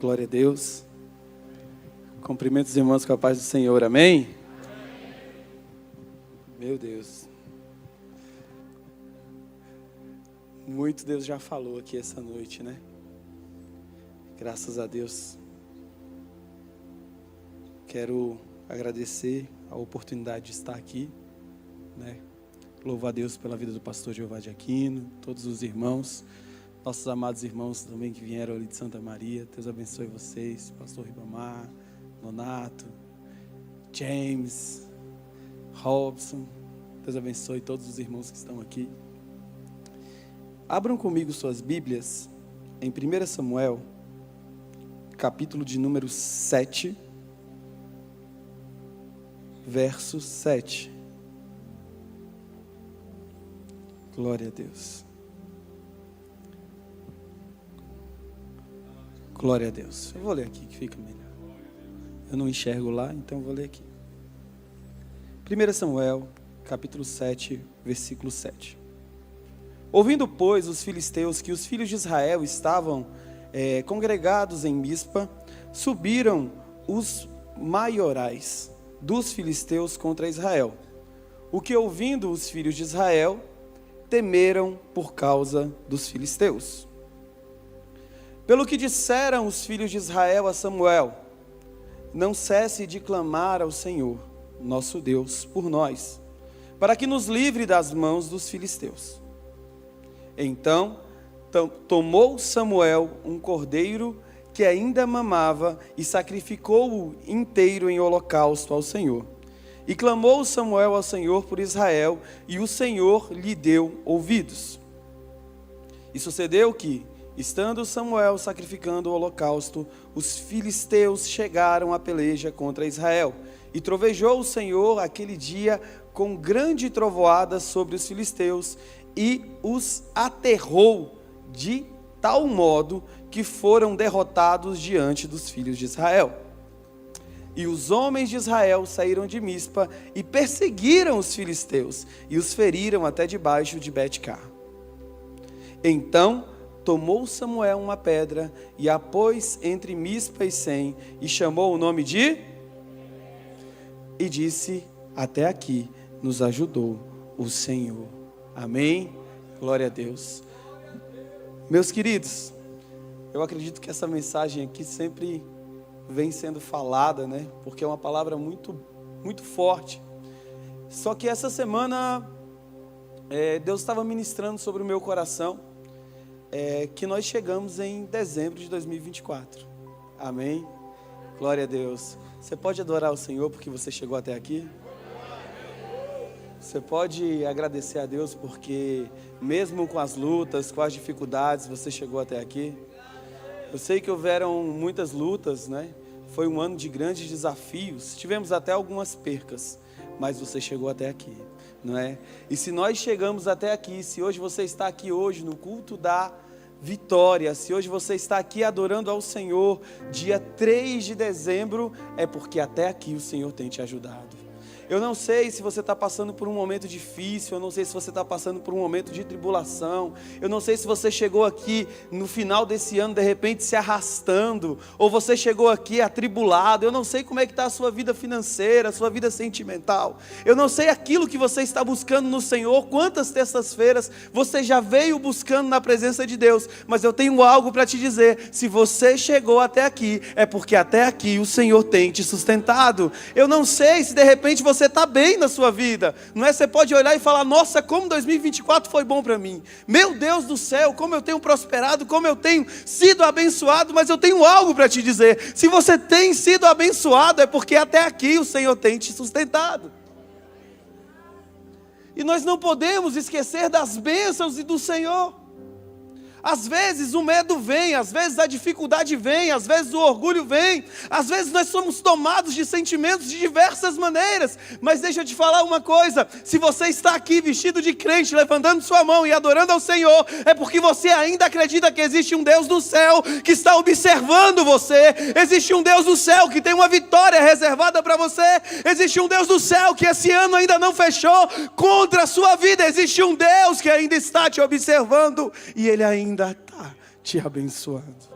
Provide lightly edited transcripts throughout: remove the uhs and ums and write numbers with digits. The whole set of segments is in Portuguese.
Glória a Deus. Cumprimento os irmãos com a paz do Senhor, amém? Meu Deus. Muito Deus já falou aqui essa noite, né? Graças a Deus. Quero agradecer a oportunidade de estar aqui, né? Louvo a Deus pela vida do pastor Jeová de Aquino, todos os irmãos, nossos amados irmãos também que vieram ali de Santa Maria. Deus abençoe vocês, pastor Ribamar, Nonato, James, Robson. Deus abençoe todos os irmãos que estão aqui. Abram comigo suas Bíblias em 1 Samuel, capítulo de número 7, verso 7. Glória a Deus. Glória a Deus. Eu vou ler aqui que fica melhor. Eu não enxergo lá, então eu vou ler aqui. 1 Samuel, capítulo 7, versículo 7. Ouvindo, pois, os filisteus que os filhos de Israel estavam congregados em Mispa, subiram os maiorais dos filisteus contra Israel. O que, ouvindo os filhos de Israel, temeram por causa dos filisteus. Pelo que disseram os filhos de Israel a Samuel: não cesse de clamar ao Senhor, nosso Deus, por nós, para que nos livre das mãos dos filisteus. Então tomou Samuel um cordeiro que ainda mamava e sacrificou-o inteiro em holocausto ao Senhor. E clamou Samuel ao Senhor por Israel, e o Senhor lhe deu ouvidos. E sucedeu que, estando Samuel sacrificando o holocausto, os filisteus chegaram à peleja contra Israel. E trovejou o Senhor aquele dia com grande trovoada sobre os filisteus, e os aterrou de tal modo que foram derrotados diante dos filhos de Israel. E os homens de Israel saíram de Mispa e perseguiram os filisteus, e os feriram até debaixo de Bet-car. Então tomou Samuel uma pedra, e a pôs entre Mispa e Sem, e chamou o nome de... E disse: até aqui nos ajudou o Senhor. Amém? Glória a Deus. Meus queridos, eu acredito que essa mensagem aqui sempre vem sendo falada, né? Porque é uma palavra muito, muito forte. Só que essa semana, Deus estava ministrando sobre o meu coração, que nós chegamos em dezembro de 2024. Amém? Glória a Deus. Você pode adorar o Senhor porque você chegou até aqui? Você pode agradecer a Deus porque, mesmo com as lutas, com as dificuldades, você chegou até aqui? Eu sei que houveram muitas lutas, né? Foi um ano de grandes desafios. Tivemos até algumas percas, mas você chegou até aqui, não é? E se nós chegamos até aqui, se hoje você está aqui hoje no culto da vitória, se hoje você está aqui adorando ao Senhor, dia 3 de dezembro, é porque até aqui o Senhor tem te ajudado. Eu não sei se você está passando por um momento difícil, eu não sei se você está passando por um momento de tribulação, eu não sei se você chegou aqui no final desse ano, de repente se arrastando, ou você chegou aqui atribulado, eu não sei como é que está a sua vida financeira, a sua vida sentimental, eu não sei aquilo que você está buscando no Senhor, quantas terças-feiras você já veio buscando na presença de Deus, mas eu tenho algo para te dizer: se você chegou até aqui, é porque até aqui o Senhor tem te sustentado. Eu não sei se de repente você está bem na sua vida, não é? Você pode olhar e falar: nossa, como 2024 foi bom para mim, meu Deus do céu, como eu tenho prosperado, como eu tenho sido abençoado. Mas eu tenho algo para te dizer: se você tem sido abençoado, é porque até aqui o Senhor tem te sustentado. E nós não podemos esquecer das bênçãos e do Senhor. Às vezes o medo vem, às vezes a dificuldade vem, às vezes o orgulho vem, às vezes nós somos tomados de sentimentos de diversas maneiras, mas deixa eu te falar uma coisa: se você está aqui vestido de crente, levantando sua mão e adorando ao Senhor, é porque você ainda acredita que existe um Deus do céu que está observando você, existe um Deus do céu que tem uma vitória reservada para você, existe um Deus do céu que esse ano ainda não fechou contra a sua vida, existe um Deus que ainda está te observando e Ele ainda está te abençoando.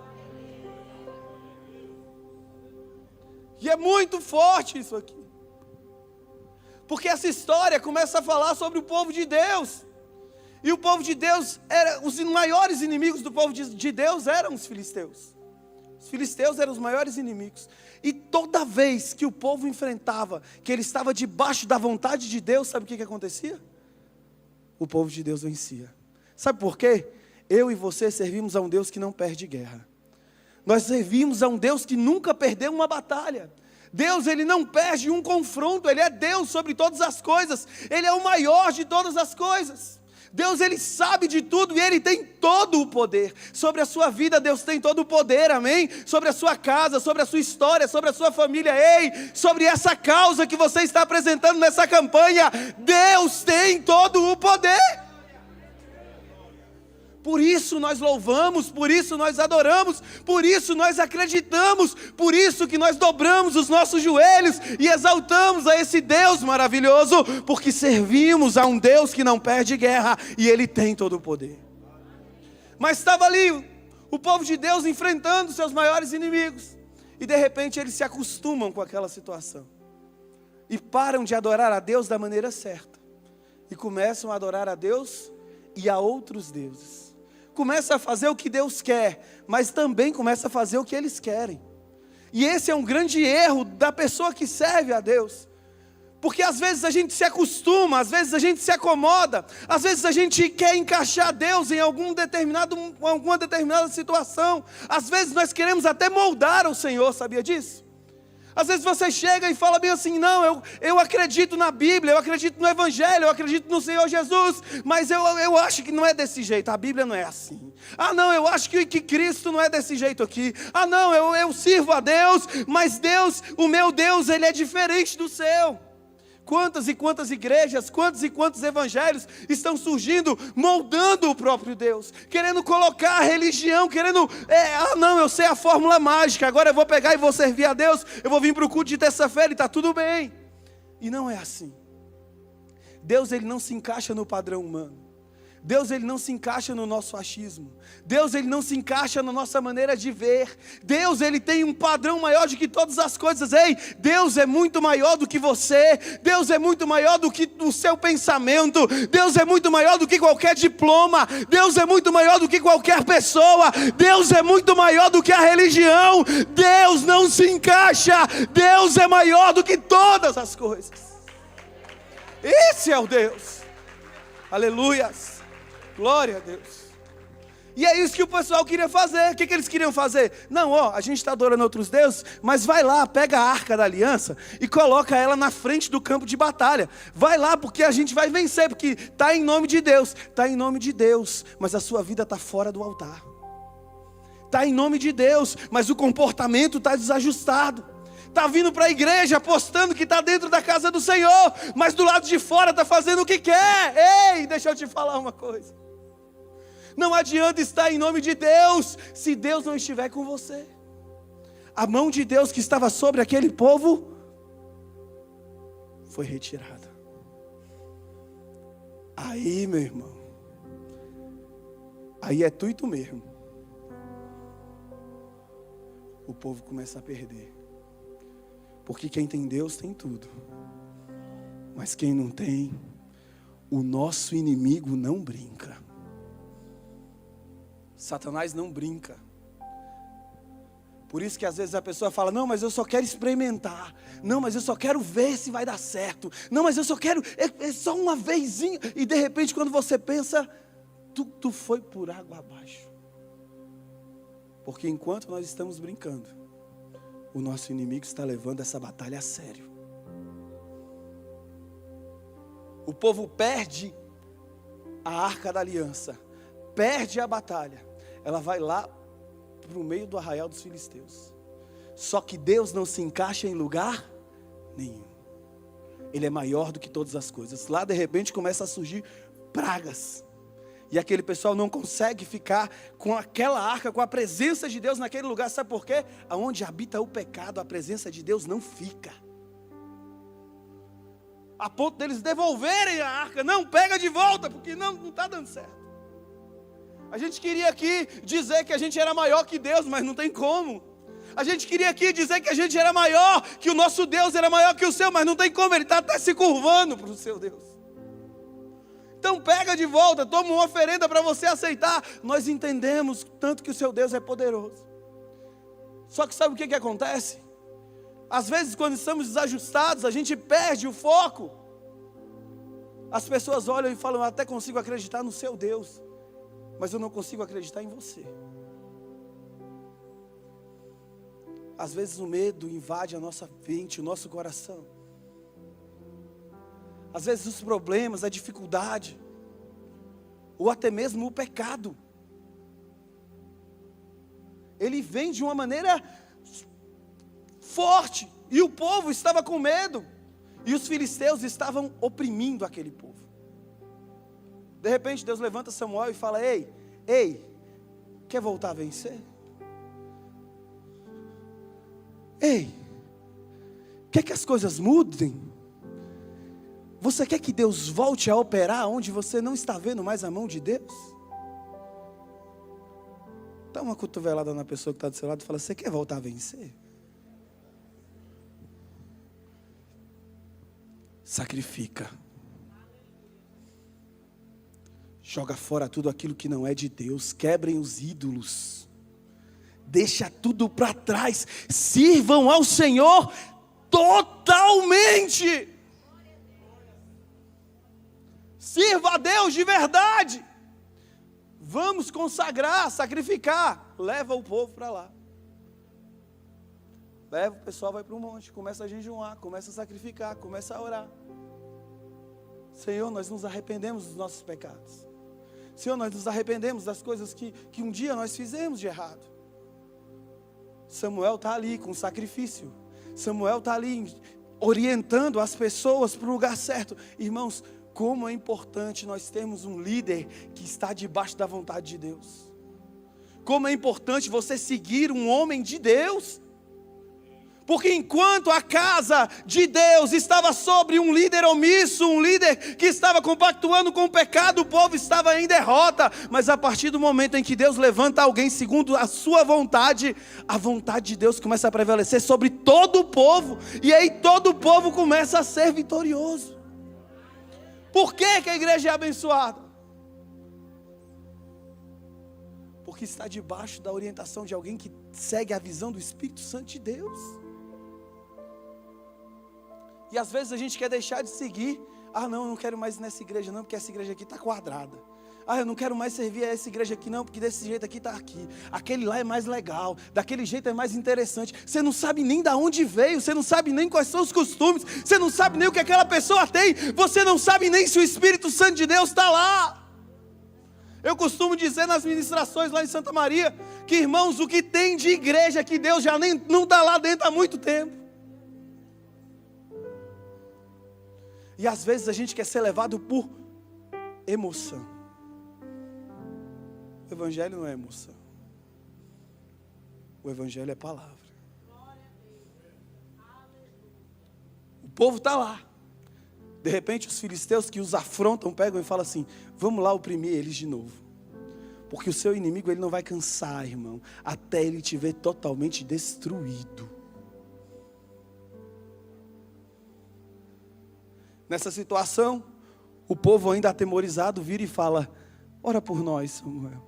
E é muito forte isso aqui. Porque essa história começa a falar sobre o povo de Deus. E o povo de Deus, os maiores inimigos do povo de Deus eram os filisteus. Os filisteus eram os maiores inimigos. E toda vez que o povo enfrentava, que ele estava debaixo da vontade de Deus, sabe o que acontecia? O povo de Deus vencia. Sabe por quê? Eu e você servimos a um Deus que não perde guerra. Nós servimos a um Deus que nunca perdeu uma batalha. Deus, Ele não perde um confronto. Ele é Deus sobre todas as coisas. Ele é o maior de todas as coisas. Deus, Ele sabe de tudo e Ele tem todo o poder. Sobre a sua vida, Deus tem todo o poder, amém? Sobre a sua casa, sobre a sua história, sobre a sua família. Ei, sobre essa causa que você está apresentando nessa campanha, Deus tem todo o poder. Por isso nós louvamos, por isso nós adoramos, por isso nós acreditamos, por isso que nós dobramos os nossos joelhos e exaltamos a esse Deus maravilhoso, porque servimos a um Deus que não perde guerra e Ele tem todo o poder. Mas estava ali o povo de Deus enfrentando seus maiores inimigos e de repente eles se acostumam com aquela situação e param de adorar a Deus da maneira certa e começam a adorar a Deus e a outros deuses. Começa a fazer o que Deus quer, mas também começa a fazer o que eles querem. E esse é um grande erro da pessoa que serve a Deus. Porque às vezes a gente se acostuma, às vezes a gente se acomoda, às vezes a gente quer encaixar Deus em alguma determinada situação. Às vezes nós queremos até moldar o Senhor, sabia disso? Às vezes você chega e fala bem assim, não, eu acredito na Bíblia, eu acredito no Evangelho, eu acredito no Senhor Jesus, mas eu acho que não é desse jeito, a Bíblia não é assim. Ah não, eu acho que Cristo não é desse jeito aqui. Ah não, eu sirvo a Deus, mas Deus, o meu Deus, Ele é diferente do seu. Quantas e quantas igrejas, quantos e quantos evangelhos estão surgindo, moldando o próprio Deus, querendo colocar a religião, querendo, não, eu sei a fórmula mágica, agora eu vou pegar e vou servir a Deus, eu vou vir para o culto de terça-feira e está tudo bem. E não é assim. Deus, Ele não se encaixa no padrão humano. Deus, Ele não se encaixa no nosso achismo. Deus, Ele não se encaixa na nossa maneira de ver. Deus, Ele tem um padrão maior do que todas as coisas. Ei, Deus é muito maior do que você. Deus é muito maior do que o seu pensamento. Deus é muito maior do que qualquer diploma. Deus é muito maior do que qualquer pessoa. Deus é muito maior do que a religião. Deus não se encaixa. Deus é maior do que todas as coisas. Esse é o Deus. Aleluias. Glória a Deus. E é isso que o pessoal queria fazer. O que eles queriam fazer? Não, a gente está adorando outros deuses, mas vai lá, pega a arca da aliança e coloca ela na frente do campo de batalha. Vai lá, porque a gente vai vencer, porque está em nome de Deus. Está em nome de Deus, mas a sua vida está fora do altar. Está em nome de Deus, mas o comportamento está desajustado. Está vindo para a igreja apostando que está dentro da casa do Senhor, mas do lado de fora está fazendo o que quer. Ei, deixa eu te falar uma coisa. Não adianta estar em nome de Deus, se Deus não estiver com você. A mão de Deus que estava sobre aquele povo, foi retirada. Aí, meu irmão, aí é tu e tu mesmo. O povo começa a perder. Porque quem tem Deus tem tudo. Mas quem não tem, o nosso inimigo não brinca. Satanás não brinca. Por isso que às vezes a pessoa fala, não, mas eu só quero experimentar. Não, mas eu só quero ver se vai dar certo. Não, mas eu só quero, é só uma vezinha. E de repente quando você pensa, tu foi por água abaixo. Porque enquanto nós estamos brincando, o nosso inimigo está levando essa batalha a sério. O povo perde a arca da aliança, perde a batalha. Ela vai lá para o meio do arraial dos filisteus. Só que Deus não se encaixa em lugar nenhum. Ele é maior do que todas as coisas. Lá de repente começa a surgir pragas. E aquele pessoal não consegue ficar com aquela arca, com a presença de Deus naquele lugar. Sabe por quê? Aonde habita o pecado, a presença de Deus não fica. A ponto deles devolverem a arca. Não, pega de volta, porque não está dando certo. A gente queria aqui dizer que a gente era maior que Deus, mas não tem como. A gente queria aqui dizer que a gente era maior, que o nosso Deus era maior que o seu, mas não tem como, ele está até se curvando para o seu Deus. Então pega de volta, toma uma oferenda para você aceitar. Nós entendemos tanto que o seu Deus é poderoso. Só que sabe o que acontece? Às vezes quando estamos desajustados, a gente perde o foco. As pessoas olham e falam, eu até consigo acreditar no seu Deus, mas eu não consigo acreditar em você. Às vezes o medo invade a nossa mente, o nosso coração. Às vezes os problemas, a dificuldade, ou até mesmo o pecado, ele vem de uma maneira forte, e o povo estava com medo, e os filisteus estavam oprimindo aquele povo. De repente Deus levanta Samuel e fala, ei, quer voltar a vencer? Ei, quer que as coisas mudem? Você quer que Deus volte a operar onde você não está vendo mais a mão de Deus? Dá uma cotovelada na pessoa que está do seu lado e fala, você quer voltar a vencer? Sacrifica. Joga fora tudo aquilo que não é de Deus. Quebrem os ídolos. Deixa tudo para trás. Sirvam ao Senhor totalmente. Sirva a Deus de verdade. Vamos consagrar, sacrificar. Leva o povo para lá. Leva, o pessoal vai para o monte, começa a jejuar, começa a sacrificar, começa a orar. Senhor, nós nos arrependemos dos nossos pecados. Senhor, nós nos arrependemos das coisas que um dia nós fizemos de errado. Samuel está ali com sacrifício. Samuel está ali orientando as pessoas para o lugar certo. Irmãos, como é importante nós termos um líder que está debaixo da vontade de Deus. Como é importante você seguir um homem de Deus. Porque enquanto a casa de Deus estava sobre um líder omisso, um líder que estava compactuando com o pecado, o povo estava em derrota. Mas a partir do momento em que Deus levanta alguém segundo a sua vontade, a vontade de Deus começa a prevalecer sobre todo o povo. E aí todo o povo começa a ser vitorioso. Por que a igreja é abençoada? Porque está debaixo da orientação de alguém que segue a visão do Espírito Santo de Deus. E às vezes a gente quer deixar de seguir. Ah não, eu não quero mais ir nessa igreja não, porque essa igreja aqui está quadrada. Ah, eu não quero mais servir a essa igreja aqui não, porque desse jeito aqui está aqui. Aquele lá é mais legal, daquele jeito é mais interessante. Você não sabe nem de onde veio, você não sabe nem quais são os costumes, você não sabe nem o que aquela pessoa tem, você não sabe nem se o Espírito Santo de Deus está lá. Eu costumo dizer nas ministrações lá em Santa Maria, que irmãos, o que tem de igreja que Deus já não está lá dentro há muito tempo. E às vezes a gente quer ser levado por emoção. O Evangelho não é emoção. O Evangelho é palavra. O povo está lá. De repente os filisteus que os afrontam, pegam e falam assim, vamos lá oprimir eles de novo. Porque o seu inimigo ele não vai cansar, irmão, até ele te ver totalmente destruído. Nessa situação, o povo ainda atemorizado vira e fala, ora por nós, Samuel.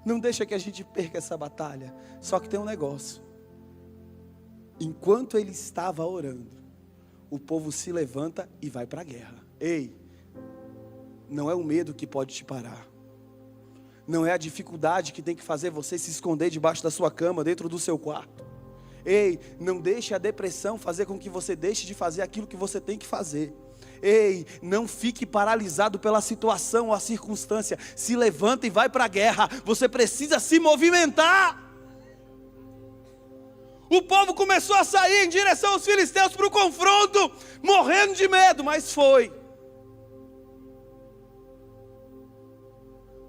Não deixa que a gente perca essa batalha. Só que tem um negócio. Enquanto ele estava orando, o povo se levanta e vai para a guerra. Ei, não é o medo que pode te parar. Não é a dificuldade que tem que fazer você se esconder debaixo da sua cama, dentro do seu quarto. Ei, não deixe a depressão fazer com que você deixe de fazer aquilo que você tem que fazer. Ei, não fique paralisado pela situação ou a circunstância. Se levanta e vai para a guerra. Você precisa se movimentar. O povo começou a sair em direção aos filisteus para o confronto, morrendo de medo, mas foi.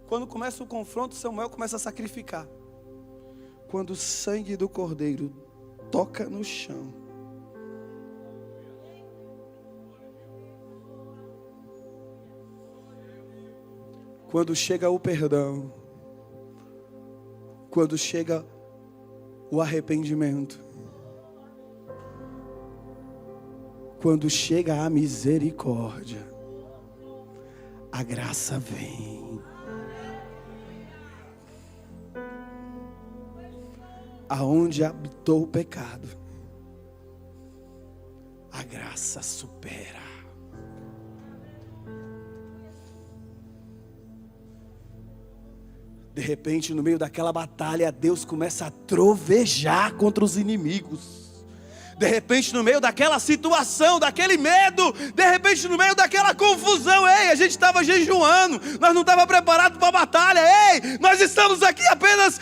Quando começa o confronto, Samuel começa a sacrificar. Quando o sangue do cordeiro toca no chão, quando chega o perdão, quando chega o arrependimento. Quando chega a misericórdia, a graça vem. Aonde habitou o pecado, a graça supera. De repente, no meio daquela batalha, Deus começa a trovejar contra os inimigos. De repente, no meio daquela situação, daquele medo, de repente, no meio daquela confusão, ei, a gente estava jejuando, nós não estávamos preparados para a batalha, ei, nós estamos aqui apenas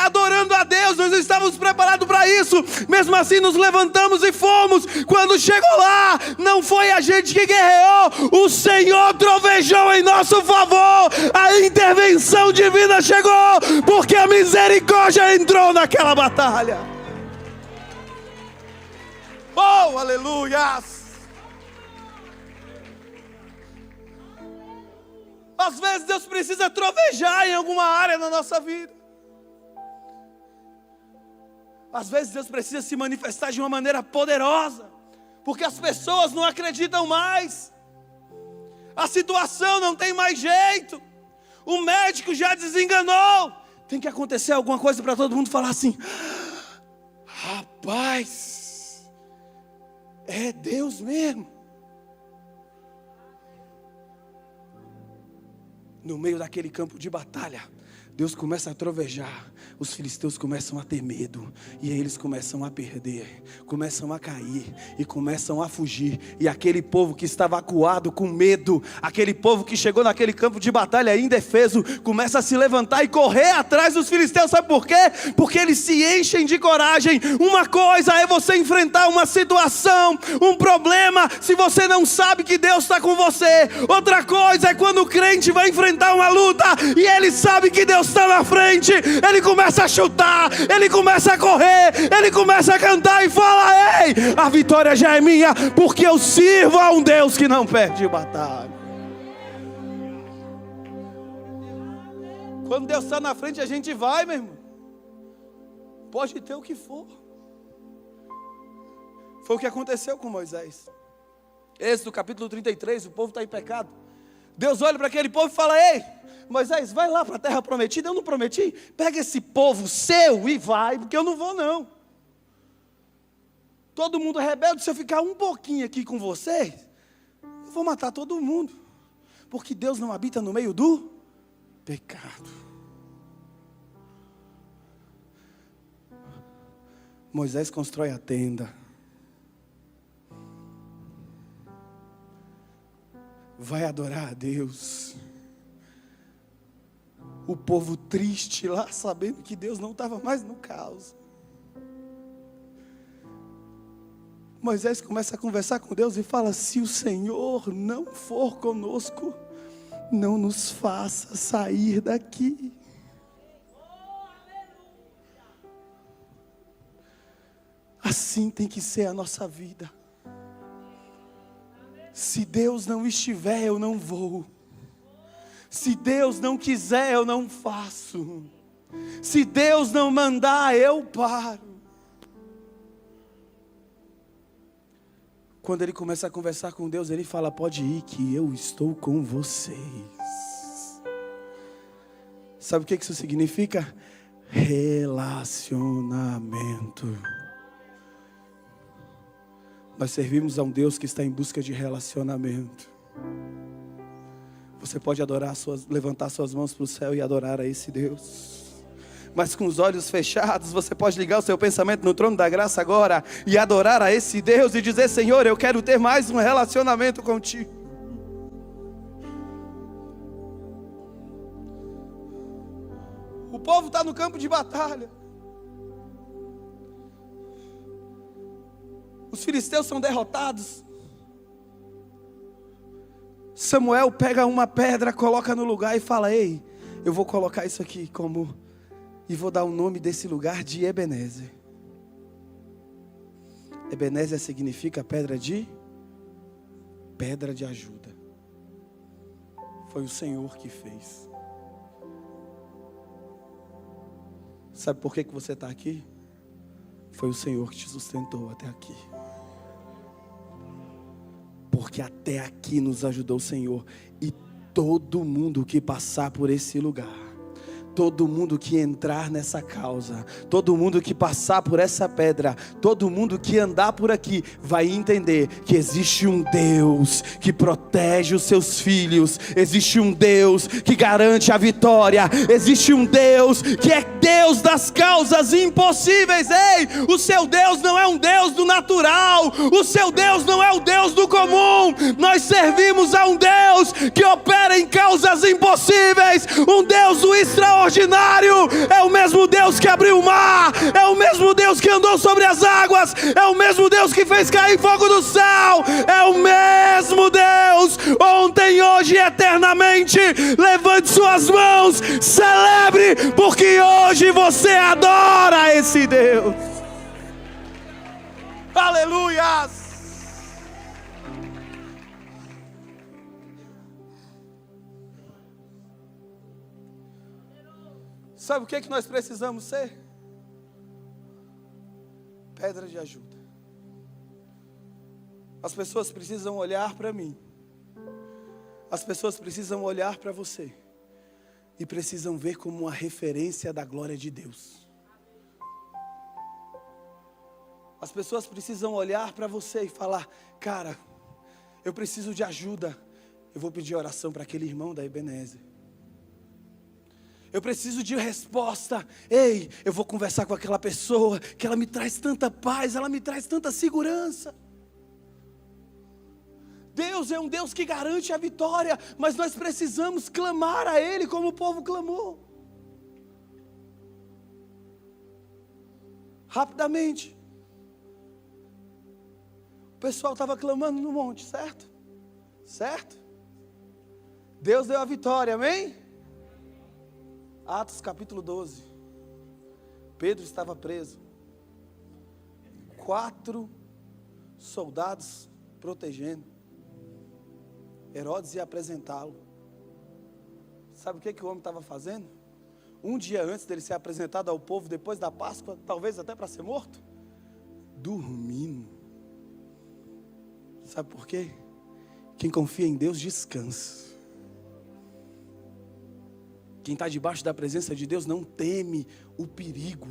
adorando a Deus, nós não estávamos preparados para isso, mesmo assim nos levantamos e fomos. Quando chegou lá, não foi a gente que guerreou, o Senhor trovejou em nosso favor, a intervenção divina chegou, porque a misericórdia entrou naquela batalha. Oh, aleluias! Às vezes Deus precisa trovejar em alguma área da nossa vida. Às vezes Deus precisa se manifestar de uma maneira poderosa, porque as pessoas não acreditam mais. A situação não tem mais jeito. O médico já desenganou. Tem que acontecer alguma coisa para todo mundo falar assim: rapaz, é Deus mesmo. No meio daquele campo de batalha, Deus começa a trovejar, os filisteus começam a ter medo, e aí eles começam a perder, começam a cair, e começam a fugir, e aquele povo que estava acuado com medo, aquele povo que chegou naquele campo de batalha indefeso, começa a se levantar e correr atrás dos filisteus. Sabe por quê? Porque eles se enchem de coragem. Uma coisa é você enfrentar uma situação, um problema, se você não sabe que Deus está com você. Outra coisa é quando o crente vai enfrentar uma luta, e ele sabe que Deus está na frente, ele começa a chutar, ele começa a correr, ele começa a cantar e fala: ei, a vitória já é minha, porque eu sirvo a um Deus que não perde batalha. Quando Deus está na frente, a gente vai, meu irmão. Pode ter o que for. Foi o que aconteceu com Moisés. Êxodo capítulo 33, o povo está em pecado. Deus olha para aquele povo e fala: ei, Moisés, vai lá para a terra prometida. Eu não prometi? Pega esse povo seu e vai, porque eu não vou não. Todo mundo é rebelde. Se eu ficar um pouquinho aqui com vocês, eu vou matar todo mundo, porque Deus não habita no meio do pecado. Moisés constrói a tenda, vai adorar a Deus. O povo triste lá, sabendo que Deus não estava mais no caos. Moisés começa a conversar com Deus e fala: se o Senhor não for conosco, não nos faça sair daqui. Assim tem que ser a nossa vida. Se Deus não estiver, eu não vou. Se Deus não quiser, eu não faço. Se Deus não mandar, eu paro. Quando ele começa a conversar com Deus, ele fala: pode ir que eu estou com vocês. Sabe o que isso significa? Relacionamento. Nós servimos a um Deus que está em busca de relacionamento. Você pode levantar suas mãos para o céu e adorar a esse Deus. Mas com os olhos fechados, você pode ligar o seu pensamento no trono da graça agora e adorar a esse Deus e dizer: Senhor, eu quero ter mais um relacionamento contigo. O povo está no campo de batalha. Os filisteus são derrotados. Samuel pega uma pedra, coloca no lugar e fala: ei, eu vou colocar isso aqui e vou dar o nome desse lugar de Ebenezer. Ebenezer significa pedra de ajuda. Foi o Senhor que fez. Sabe por que você está aqui? foi o Senhor que te sustentou até aqui. Porque até aqui nos ajudou o Senhor. E todo mundo que passar por esse lugar, todo mundo que entrar nessa causa, todo mundo que passar por essa pedra, todo mundo que andar por aqui, vai entender que existe um Deus que protege os seus filhos, existe um Deus que garante a vitória, existe um Deus que é Deus das causas impossíveis. Ei, o seu Deus não é um Deus do natural, o seu Deus não é o Deus do comum. Nós servimos a um Deus que opera em causas impossíveis, um Deus do extraordinário. É o mesmo Deus que abriu o mar, é o mesmo Deus que andou sobre as águas, é o mesmo Deus que fez cair fogo do céu, é o mesmo Deus, ontem, hoje e eternamente. Levante suas mãos, celebre, porque hoje você adora esse Deus. Aleluias! Sabe o que nós precisamos ser? Pedra de ajuda. As pessoas precisam olhar para mim. As pessoas precisam olhar para você. E precisam ver como uma referência da glória de Deus. As pessoas precisam olhar para você e falar: cara, eu preciso de ajuda. Eu vou pedir oração para aquele irmão da Ebenezer. Eu preciso de resposta. Ei, eu vou conversar com aquela pessoa que ela me traz tanta paz, ela me traz tanta segurança. Deus é um Deus que garante a vitória, mas nós precisamos clamar a Ele como o povo clamou. Rapidamente. O pessoal estava clamando no monte, certo? Certo? Deus deu a vitória, amém? Atos capítulo 12. Pedro estava preso. 4 soldados protegendo. Herodes ia apresentá-lo. Sabe o que o homem estava fazendo? Um dia antes dele ser apresentado ao povo, depois da Páscoa, talvez até para ser morto, dormindo. Sabe por quê? Quem confia em Deus descansa. Quem está debaixo da presença de Deus não teme o perigo.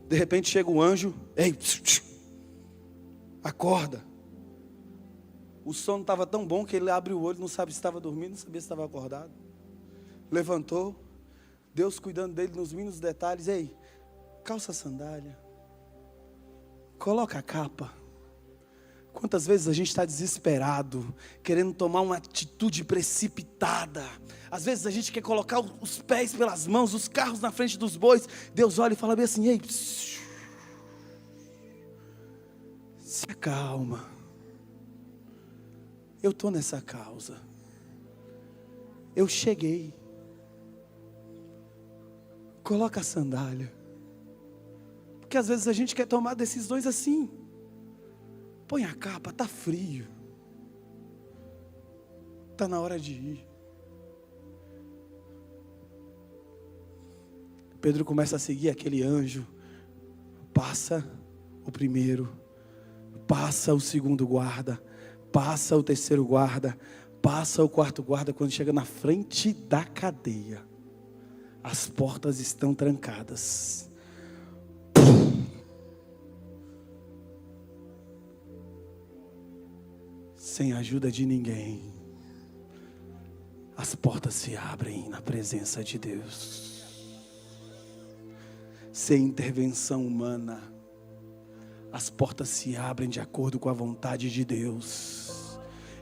De repente chega um anjo: ei, acorda. O sono estava tão bom que ele abre o olho, não sabe se estava dormindo, não sabia se estava acordado. Levantou, Deus cuidando dele nos mínimos detalhes: ei, calça a sandália, coloca a capa. Quantas vezes a gente está desesperado, querendo tomar uma atitude precipitada. Às vezes a gente quer colocar os pés pelas mãos, os carros na frente dos bois. Deus olha e fala bem assim: ei, se acalma. Eu estou nessa causa. Eu cheguei. Coloca a sandália. Porque às vezes a gente quer tomar decisões assim. Põe a capa, está frio. Está na hora de ir. Pedro começa a seguir aquele anjo. Passa o primeiro. Passa o segundo guarda. Passa o terceiro guarda. Passa o quarto guarda. Quando chega na frente da cadeia, as portas estão trancadas. Sem a ajuda de ninguém, as portas se abrem na presença de Deus. Sem intervenção humana, as portas se abrem de acordo com a vontade de Deus.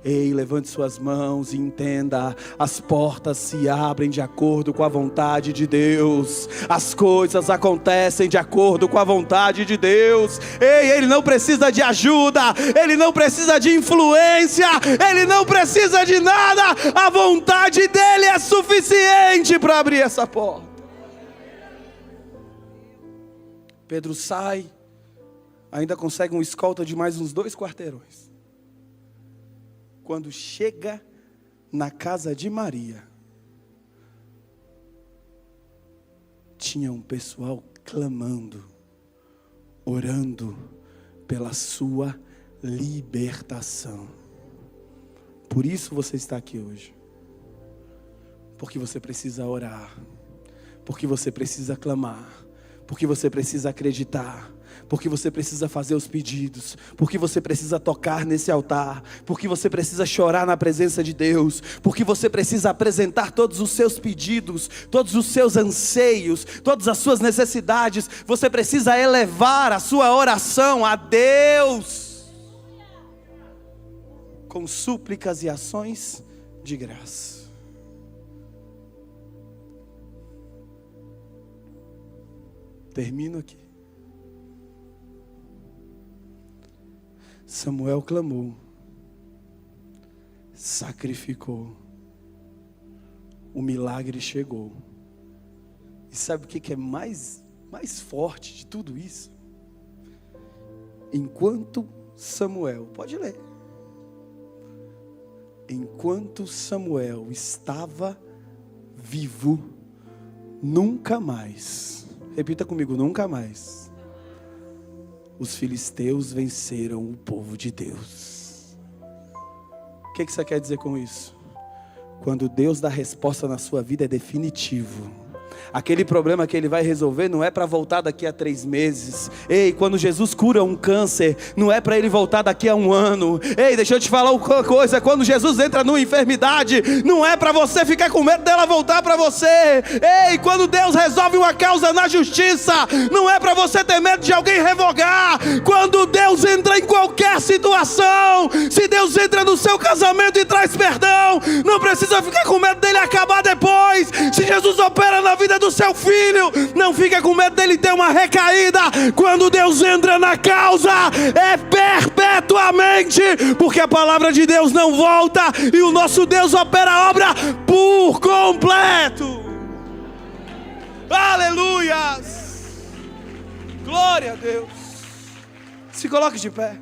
Ei, levante suas mãos e entenda: as portas se abrem de acordo com a vontade de Deus. As coisas acontecem de acordo com a vontade de Deus. Ei, Ele não precisa de ajuda, Ele não precisa de influência, Ele não precisa de nada. A vontade dEle é suficiente para abrir essa porta. Pedro sai, ainda consegue um escolta de mais uns 2 quarteirões. Quando chega na casa de Maria, tinha um pessoal clamando: orando pela sua libertação. Por isso você está aqui hoje. Porque você precisa orar. Porque você precisa clamar. Porque você precisa acreditar. Porque você precisa fazer os pedidos. Porque você precisa tocar nesse altar. Porque você precisa chorar na presença de Deus. Porque você precisa apresentar todos os seus pedidos, todos os seus anseios, todas as suas necessidades. Você precisa elevar a sua oração a Deus com súplicas e ações de graça. Termino aqui. Samuel clamou, sacrificou, o milagre chegou. E sabe o que é mais forte de tudo isso? Enquanto Samuel, pode ler. Enquanto Samuel estava vivo, nunca mais, repita comigo, nunca mais, os filisteus venceram o povo de Deus. O que você quer dizer com isso? Quando Deus dá resposta na sua vida é definitivo. Aquele problema que Ele vai resolver não é para voltar daqui a 3 meses. Ei, quando Jesus cura um câncer, não é para Ele voltar daqui a 1 ano. Ei, deixa eu te falar uma coisa. Quando Jesus entra numa enfermidade, não é para você ficar com medo dela voltar para você. Ei, quando Deus resolve uma causa na justiça, não é para você ter medo de alguém revogar. Quando Deus entra em qualquer situação, se Deus entra no seu casamento e traz perdão, não precisa ficar com medo dele acabar depois. Se Jesus opera na vida do seu filho, não fica com medo dele ter uma recaída. Quando Deus entra na causa, é perpetuamente, porque a palavra de Deus não volta e o nosso Deus opera a obra por completo. Aleluias, glória a Deus. Se coloque de pé.